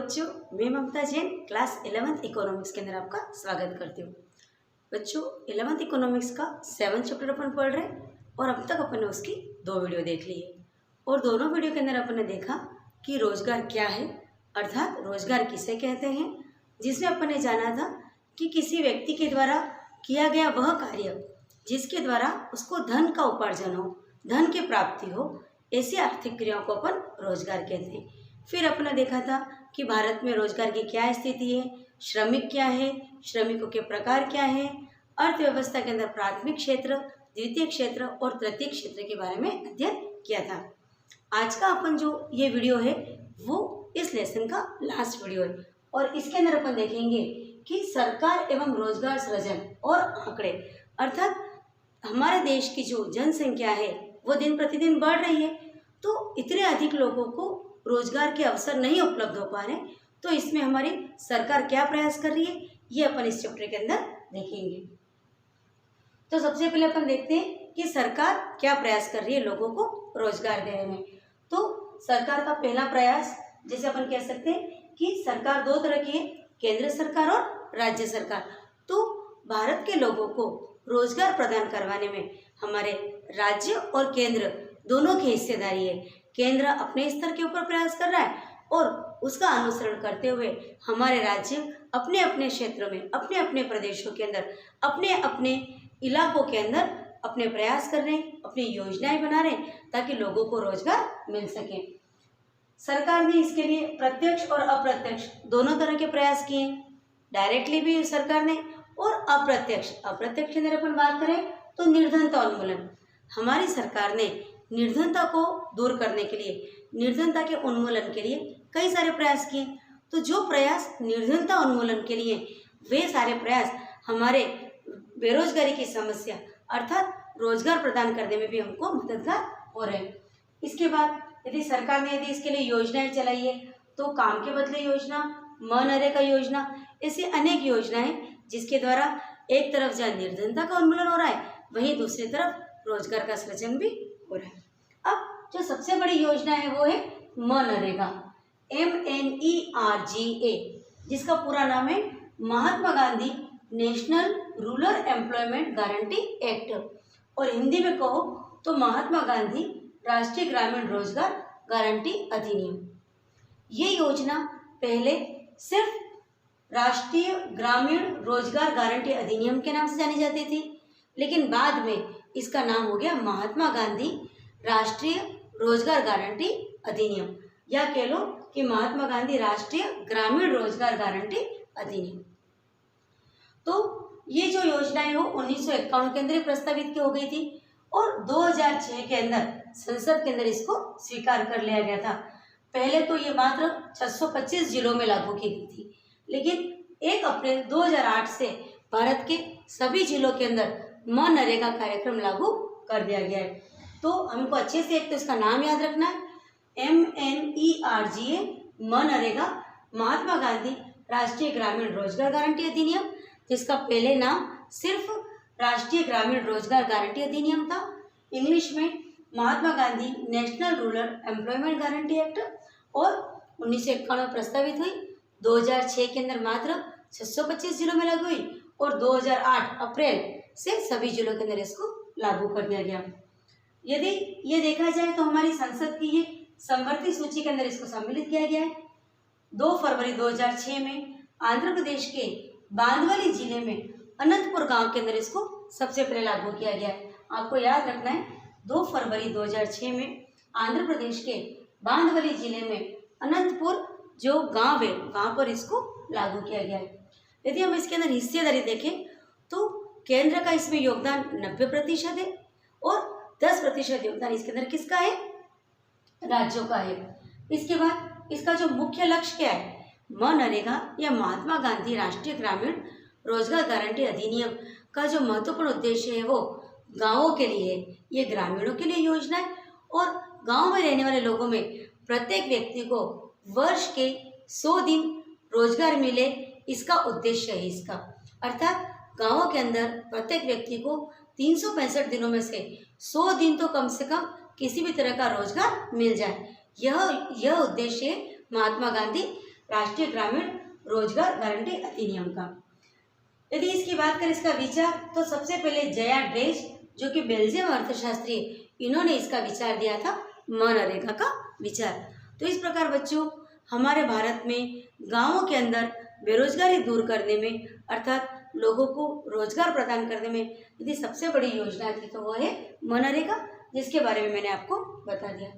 बच्चों, मैं ममता Jain class 11th economics के अंदर आपका स्वागत करती हूँ। बच्चों, 11th इकोनॉमिक्स का 7th चैप्टर अपन पढ़ रहे हैं और अब तक अपन ने उसकी 2 वीडियो देख ली है। और दोनों वीडियो के अंदर अपन ने देखा कि रोजगार क्या है, अर्थात रोजगार किसे कहते हैं, जिसमें अपन ने जाना था कि किसी व्यक्ति के द्वारा किया गया वह कार्य जिसके द्वारा उसको धन का उपार्जन हो, धन की प्राप्ति हो, ऐसी आर्थिक क्रियाओं को अपन रोजगार कहते हैं। फिर अपन ने देखा था कि भारत में रोजगार की क्या स्थिति है, श्रमिक क्या है, श्रमिकों के प्रकार क्या है, अर्थव्यवस्था के अंदर प्राथमिक क्षेत्र, द्वितीय क्षेत्र और तृतीय क्षेत्र के बारे में अध्ययन किया था। आज का अपन जो ये वीडियो है वो इस लेसन का लास्ट वीडियो है और इसके अंदर अपन देखेंगे कि सरकार एवं रोजगार सृजन और आंकड़े, अर्थात हमारे देश की जो जनसंख्या है वो दिन प्रतिदिन बढ़ रही है, तो इतने अधिक लोगों को रोजगार के अवसर नहीं उपलब्ध हो पा रहे, तो इसमें हमारी सरकार क्या प्रयास कर रही है ये अपन इस चैप्टर के अंदर देखेंगे। तो सबसे पहले अपन देखते हैं कि सरकार क्या प्रयास कर रही है लोगों को रोजगार देने में। तो सरकार का पहला प्रयास, जैसे अपन कह सकते हैं कि सरकार 2 तरह की है, केंद्र सरकार और राज्य सरकार। तो भारत के लोगों को रोजगार प्रदान करवाने में हमारे राज्य और केंद्र दोनों की हिस्सेदारी है। केंद्र अपने स्तर के ऊपर प्रयास कर रहा है और उसका अनुसरण करते हुए हमारे राज्य अपने अपने क्षेत्रों में, अपने अपने प्रदेशों के अंदर, अपने अपने इलाकों के अंदर अपने प्रयास कर रहे हैं, अपनी योजनाएं बना रहे हैं ताकि लोगों को रोजगार मिल सके। सरकार ने इसके लिए प्रत्यक्ष और अप्रत्यक्ष दोनों तरह के प्रयास किए, डायरेक्टली भी सरकार ने और अप्रत्यक्ष के अंदर अपन बात करें तो निर्धनता उन्मूलन, हमारी सरकार ने निर्धनता को दूर करने के लिए, निर्धनता के उन्मूलन के लिए कई सारे प्रयास किए। तो जो प्रयास निर्धनता उन्मूलन के लिए, वे सारे प्रयास हमारे बेरोजगारी की समस्या अर्थात रोजगार प्रदान करने में भी हमको मददगार हो रहे हैं। इसके बाद यदि सरकार ने इसके लिए योजनाएं चलाई है तो काम के बदले योजना, मनरेगा योजना, ऐसी अनेक योजनाएं जिसके द्वारा एक तरफ जहाँ निर्धनता का उन्मूलन हो रहा है वहीं दूसरी तरफ रोजगार का सृजन भी हो रहा है। अब जो सबसे बड़ी योजना है वो है मनरेगा, MERGA, जिसका पूरा नाम है Mahatma Gandhi national rural employment guarantee act, और हिंदी में कहो तो महात्मा गांधी राष्ट्रीय ग्रामीण रोजगार गारंटी अधिनियम। ये योजना पहले सिर्फ राष्ट्रीय ग्रामीण रोजगार गारंटी अधिनियम के नाम से जानी जाती थी, लेकिन बाद में इसका नाम हो गया महात्मा गांधी राष्ट्रीय रोजगार गारंटी अधिनियम, या कह लो कि महात्मा गांधी राष्ट्रीय ग्रामीण रोजगार गारंटी अधिनियम। तो ये जो योजना है वो 1951 के अंदर प्रस्तावित हो गई थी और 2006 के अंदर संसद के अंदर इसको स्वीकार कर लिया गया था। पहले तो ये मात्र 625 जिलों में लागू की गई थी, लेकिन 1 अप्रैल 2008 से भारत के सभी जिलों के अंदर मनरेगा कार्यक्रम लागू कर दिया गया है। तो हमको अच्छे से एक तो इसका नाम याद रखना है, MERGA, मनरेगा, महात्मा गांधी राष्ट्रीय ग्रामीण रोजगार गारंटी अधिनियम, जिसका पहले नाम सिर्फ राष्ट्रीय ग्रामीण रोजगार गारंटी अधिनियम था। इंग्लिश में Mahatma Gandhi national rural employment guarantee act, और 1951 में प्रस्तावित हुई, 2006 के अंदर मात्र 625 जिलों में लागू हुई और 2008 अप्रैल से सभी जिलों के अंदर इसको लागू कर दिया गया। यदि ये देखा जाए तो हमारी संसद की ये समवर्ती सूची के अंदर इसको सम्मिलित किया गया है। 2 फरवरी 2006 में आंध्र प्रदेश के बांदवली जिले में अनंतपुर गांव के अंदर इसको सबसे पहले लागू किया गया है। आपको याद रखना है, 2 फरवरी 2006 में आंध्र प्रदेश के बांदवली जिले में अनंतपुर जो गांव है वहां पर इसको लागू किया गया है। यदि हम इसके अंदर हिस्सेदारी देखें तो केंद्र का इसमें योगदान 90% है और 10% योगदान इसके अंदर किसका है, राज्यों का है। इसके बाद इसका जो मुख्य लक्ष्य क्या है, मनरेगा या महात्मा गांधी राष्ट्रीय ग्रामीण रोजगार गारंटी अधिनियम का जो महत्वपूर्ण उद्देश्य है वो गांवों के लिए है। ये ग्रामीणों के लिए योजना है और गांव में रहने वाले लोगों में प्रत्येक व्यक्ति को वर्ष के 100 दिन रोजगार मिले, इसका उद्देश्य है इसका। अर्थात गांवों के अंदर प्रत्येक व्यक्ति को 365 दिनों में से 100 दिन तो कम से कम किसी भी तरह का रोजगार मिल जाए, यह उद्देश्य है महात्मा गांधी राष्ट्रीय ग्रामीण रोजगार गारंटी अधिनियम का। यदि इसकी बात करें इसका विचार, तो सबसे पहले जया ड्रेस जो कि बेल्जियम अर्थशास्त्री, इन्होंने इसका विचार दिया था मनरेगा का विचार। तो इस प्रकार बच्चों हमारे भारत में गांवों के अंदर बेरोजगारी दूर करने में अर्थात लोगों को रोजगार प्रदान करने में यदि सबसे बड़ी योजना थी तो वो है मनरेगा, जिसके बारे में मैंने आपको बता दिया।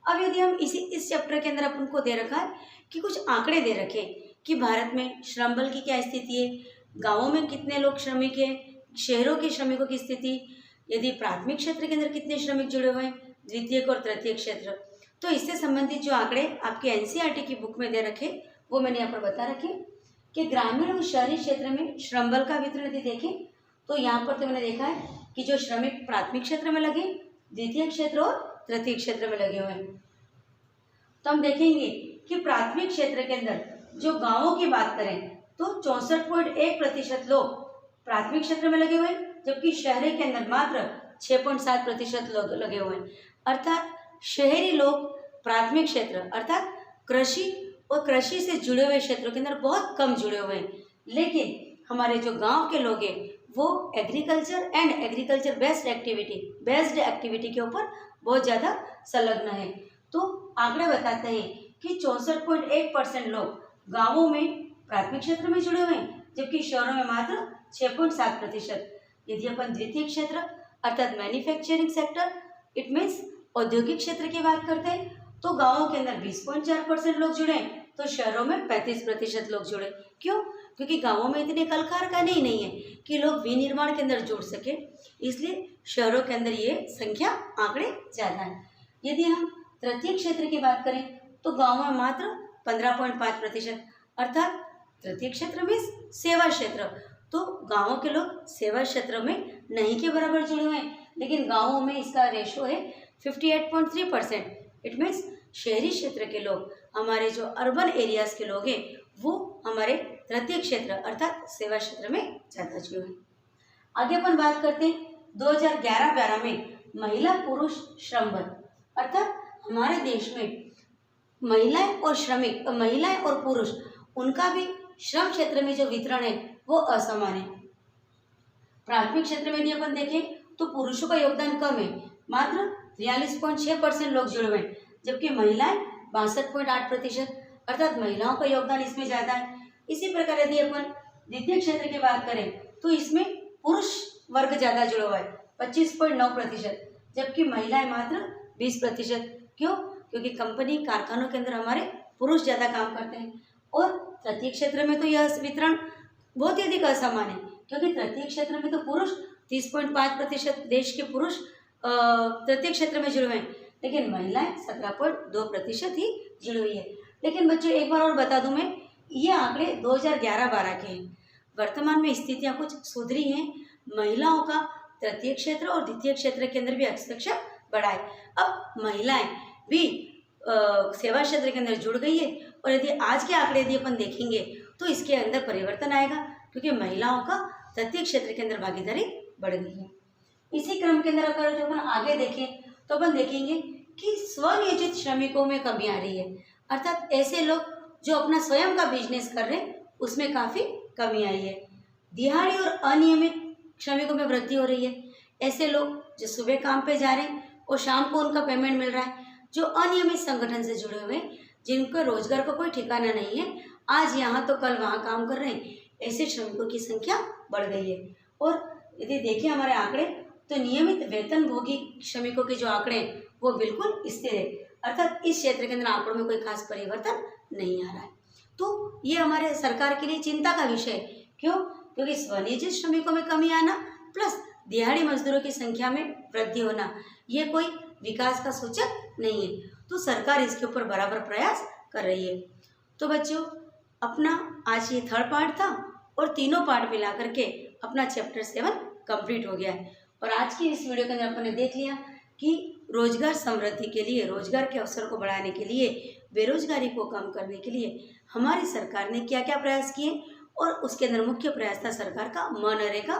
अब यदि हम इस चैप्टर के अंदर अपन को दे रखा है कि कुछ आंकड़े दे रखे कि भारत में श्रम बल की क्या स्थिति है, गाँवों में कितने लोग श्रमिक हैं, शहरों के श्रमिकों की स्थिति, यदि प्राथमिक क्षेत्र के अंदर कितने श्रमिक जुड़े हुए हैं, द्वितीयक और तृतीयक क्षेत्र। तो इससे संबंधित जो आंकड़े आपके एनसीईआरटी की बुक में दे रखे वो मैंने यहाँ पर बता रखे कि ग्रामीण और शहरी क्षेत्र में श्रम बल का वितरण यदि देखें तो यहाँ पर तो मैंने देखा है कि जो श्रमिक प्राथमिक क्षेत्र में लगे, द्वितीय क्षेत्र और तृतीय क्षेत्र में लगे हुए हैं। तो हम देखेंगे कि प्राथमिक क्षेत्र के अंदर जो गांवों की बात करें तो 64.1% लोग प्राथमिक क्षेत्र में लगे हुए हैं, जबकि शहरी के अंदर मात्र 6.7% लोग लगे हुए हैं। अर्थात शहरी लोग प्राथमिक क्षेत्र अर्थात कृषि और कृषि से जुड़े हुए क्षेत्रों के अंदर बहुत कम जुड़े हुए हैं, लेकिन हमारे जो गांव के लोग हैं वो agriculture and agriculture based activity के ऊपर बहुत ज़्यादा संलग्न है। तो आंकड़े बताते हैं कि 64.1% लोग गांवों में प्राथमिक क्षेत्र में जुड़े हुए हैं, जबकि शहरों में मात्र 6.7%। यदि अपन द्वितीय क्षेत्र अर्थात मैन्युफैक्चरिंग सेक्टर इट मीन्स औद्योगिक क्षेत्र की बात करते हैं तो गांवों के अंदर 20.4% लोग जुड़े, तो शहरों में 35% लोग जुड़े। क्यों? क्योंकि गांवों में इतने कल कारखाने ही नहीं है कि लोग विनिर्माण के अंदर जुड़ सके, इसलिए शहरों के अंदर ये संख्या आंकड़े ज़्यादा है। यदि हम तृतीय क्षेत्र की बात करें तो गाँवों में मात्र 15.5%, अर्थात तृतीय क्षेत्र में सेवा क्षेत्र, तो गाँवों के लोग सेवा क्षेत्र में नहीं के बराबर जुड़े हुए हैं, लेकिन गाँवों में इसका रेशो है 58.3%। इट मीन्स शहरी क्षेत्र के लोग, हमारे जो अर्बन एरियाज के लोग हैं वो हमारे तृतीय क्षेत्र अर्थात सेवा क्षेत्र में ज़्यादा जुड़े हैं। आगे अपन बात करते हैं 2011-12 में महिला पुरुष श्रम बल, अर्थात हमारे देश में महिलाएं और पुरुष उनका भी श्रम क्षेत्र में जो वितरण है वो असमान है। प्राथमिक क्षेत्र में यदि अपन देखें तो पुरुषों का योगदान कम है, मात्र 43.6% लोग जुड़े हुए हैं, जबकि महिलाएं 62.8%, अर्थात महिलाओं का योगदान इसमें ज़्यादा है। इसी प्रकार यदि अपन द्वितीय क्षेत्र की बात करें तो इसमें पुरुष वर्ग ज़्यादा जुड़ा हुआ है 25.9%, जबकि महिलाएं मात्र 20%। क्यों? क्योंकि कंपनी कारखानों के अंदर हमारे पुरुष ज़्यादा काम करते हैं। और तृतीय क्षेत्र में तो यह वितरण बहुत ही अधिक असमान है, क्योंकि तृतीय क्षेत्र में तो पुरुष 30.5% देश के पुरुष तृतीय क्षेत्र में जुड़े हुए हैं, लेकिन महिलाएं 17.2% ही जुड़ी हुई है। लेकिन बच्चों एक बार और बता दूं मैं, ये आंकड़े 2011-12 के हैं। वर्तमान में स्थितियां कुछ सुधरी हैं, महिलाओं का तृतीय क्षेत्र और द्वितीय क्षेत्र के अंदर भी हस्तक्षेप बढ़ा है। अब महिलाएं भी सेवा क्षेत्र के अंदर जुड़ गई है, और यदि आज के आंकड़े यदि अपन देखेंगे तो इसके अंदर परिवर्तन आएगा, क्योंकि महिलाओं का तृतीय क्षेत्र के अंदर भागीदारी बढ़ गई है। इसी क्रम के अंदर अगर जो अपन आगे देखें तो अपन देखेंगे कि स्वनियोजित श्रमिकों में कमी आ रही है, अर्थात ऐसे लोग जो अपना स्वयं का बिजनेस कर रहे हैं उसमें काफ़ी कमी आई है। दिहाड़ी और अनियमित श्रमिकों में वृद्धि हो रही है। ऐसे लोग जो सुबह काम पे जा रहे हैं और शाम को उनका पेमेंट मिल रहा है, जो अनियमित संगठन से जुड़े हुए हैं, जिनके रोजगार का कोई ठिकाना नहीं है, आज यहाँ तो कल वहाँ काम कर रहे हैं, ऐसे श्रमिकों की संख्या बढ़ गई है। और यदि देखें हमारे आंकड़े तो नियमित वेतन भोगी श्रमिकों के जो आंकड़े हैं वो बिल्कुल स्थिर है, अर्थात इस क्षेत्र के अंदर आंकड़ों में कोई खास परिवर्तन नहीं आ रहा है। तो ये हमारे सरकार के लिए चिंता का विषय है। क्यों? क्योंकि स्वनियोजित श्रमिकों में कमी आना प्लस दिहाड़ी मजदूरों की संख्या में वृद्धि होना, ये कोई विकास का सूचक नहीं है। तो सरकार इसके ऊपर बराबर प्रयास कर रही है। तो बच्चों अपना आज ये थर्ड पार्ट था, और तीनों पार्ट मिला करके अपना चैप्टर 7 कंप्लीट हो गया है। और आज की इस वीडियो के अंदर अपन ने देख लिया कि रोजगार समृद्धि के लिए, रोजगार के अवसर को बढ़ाने के लिए, बेरोजगारी को कम करने के लिए हमारी सरकार ने क्या क्या प्रयास किए, और उसके अंदर मुख्य प्रयास था सरकार का मनरेगा।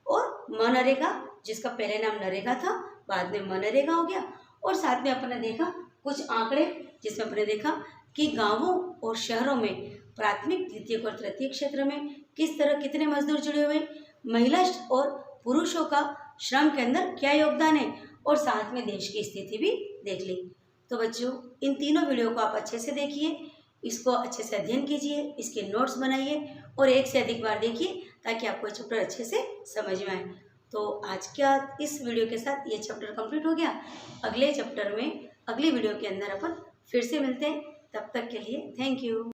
और मनरेगा जिसका पहले नाम नरेगा था, बाद में मनरेगा हो गया। और साथ में अपन ने देखा कुछ आंकड़े, जिसमें अपन ने देखा कि गांवों और शहरों में प्राथमिक, द्वितीयक और तृतीयक क्षेत्र में किस तरह कितने मजदूर जुड़े हुए, महिला और पुरुषों का श्रम के अंदर क्या योगदान है, और साथ में देश की स्थिति भी देख ली। तो बच्चों, इन तीनों वीडियो को आप अच्छे से देखिए, इसको अच्छे से अध्ययन कीजिए, इसके नोट्स बनाइए और एक से अधिक बार देखिए ताकि आपको ये चैप्टर अच्छे से समझ में आए। तो आज का इस वीडियो के साथ ये चैप्टर कंप्लीट हो गया। अगले चैप्टर में अगली वीडियो के अंदर अपन फिर से मिलते हैं। तब तक के लिए थैंक यू।